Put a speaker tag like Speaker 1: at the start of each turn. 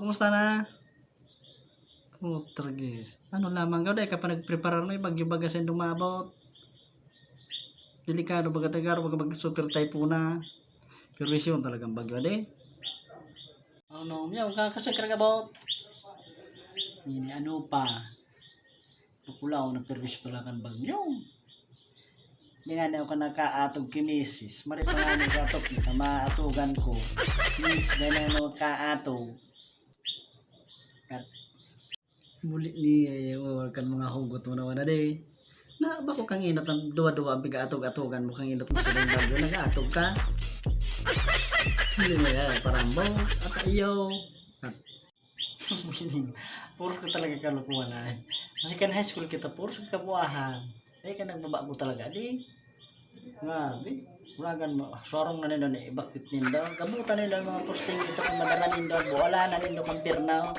Speaker 1: kumusta na? Tragis. Ano lamang gaw, dahil ka pa nagprepare na bagyo bagasin dumabot. Delikado baga tagaro, baga mag-super typhoon na. Pero yun talagang bagyo, ade. Ano, yung kakasakar ka about? Ini ano pa? Pupulaw na perwisyo talagang bagyo. Hindi nga na ako nakaatog kimisis. Mari pa nga nagatok kita, maatugan ko. Miss, dahil na kaatog. At muli ni kan mga hugot mo naman na day. Na bako kang inot ang duwa-duwa ang piga-atog-atogan mo kang inot mo sa bagyo. Nag-aatog ka. Hindi mo yan, parambo. At ayaw. Puros ko talaga kalukuhan na. Kasi kan high school kita, puros ko kabuahan. Eh ka nagbabago talaga di. Grabe. Ulagan mo. Sorong na nila na ibakit nindo. Gabutan nila mga posting ito kung madala nindo. Buwala na nindo kang pirnaw.